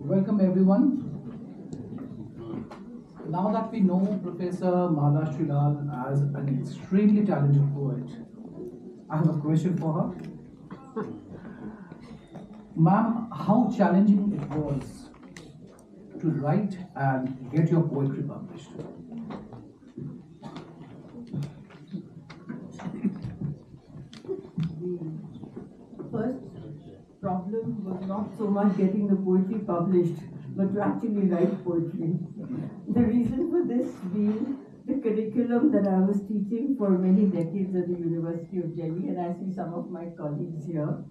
Welcome everyone. Now that we know Professor Malashri Lal as an extremely talented poet, I have a question for her. Ma'am, how challenging it was to write and get your poetry published? The first problem was not so much getting the poetry published, but to actually write poetry. The reason for this being the curriculum that I was teaching for many decades at the University of Delhi, and I see some of my colleagues here.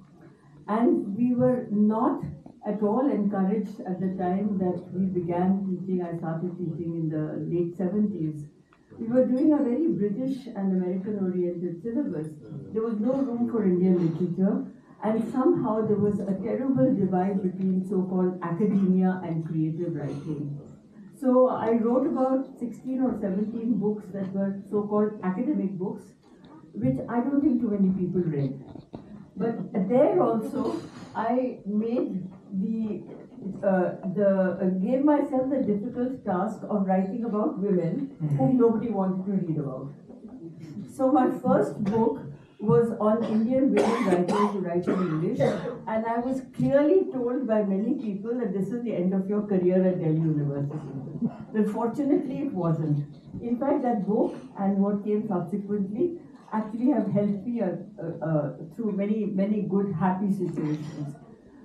And we were not at all encouraged at the time that we began teaching. I started teaching in the late 70s. We were doing a very British and American oriented syllabus. There was no room for Indian literature, and somehow there was a terrible divide between so-called academia and creative writing. So I wrote about 16 or 17 books that were so-called academic books, which I don't think too many people read. But there also, I made gave myself the difficult task of writing about women whom nobody wanted to read about. So my first book was on Indian women writers who write in English, and I was clearly told by many people that this is the end of your career at Delhi University. But fortunately, it wasn't. In fact, that book and what came subsequently actually have helped me through many good, happy situations.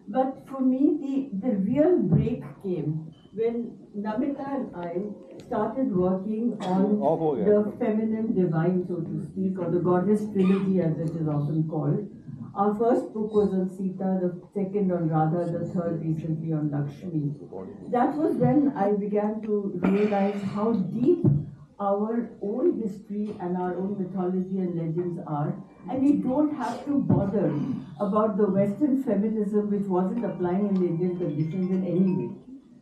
But for me, the real break came when Namita and I started working on the feminine divine, so to speak, or the goddess trilogy as it is often called. Our first book was on Sita, the second on Radha, the third recently on Lakshmi. That was when I began to realize how deep our own history and our own mythology and legends are, and we don't have to bother about the Western feminism which wasn't applying in the Indian conditions in any way.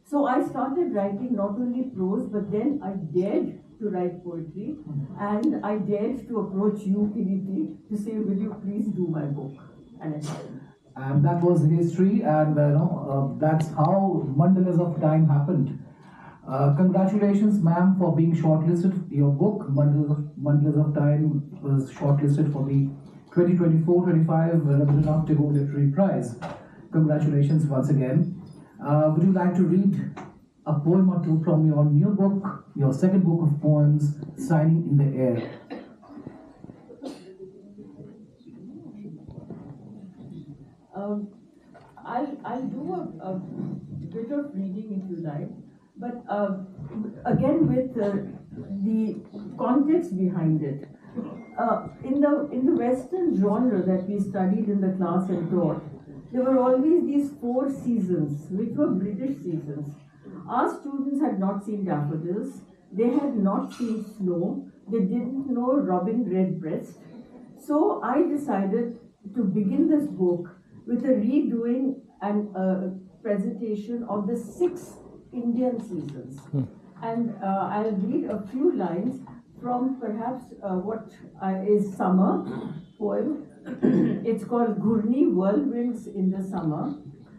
So I started writing not only prose, but then I dared to write poetry, and I dared to approach you, Kiriti, to say, will you please do my book? And I did. And that was history, and that's how Mandalas of Time happened. Congratulations, ma'am, for being shortlisted. Your book, Mandalas of Time, was shortlisted for the 2024-25 Rabindranath Tagore Literary Prize. Congratulations once again. Would you like to read a poem or two from your new book, your second book of poems, Signing in the Air? I'll do a bit of reading if you like. But again, with the context behind it, in the Western genre that we studied in the class and taught, there were always these 4 seasons, which were British seasons. Our students had not seen daffodils, they had not seen snow, they didn't know robin redbreast. So I decided to begin this book with a redoing and a presentation of the 6 Indian seasons. And I'll read a few lines from perhaps what is summer poem. It's called Ghurni Whirlwinds in the Summer.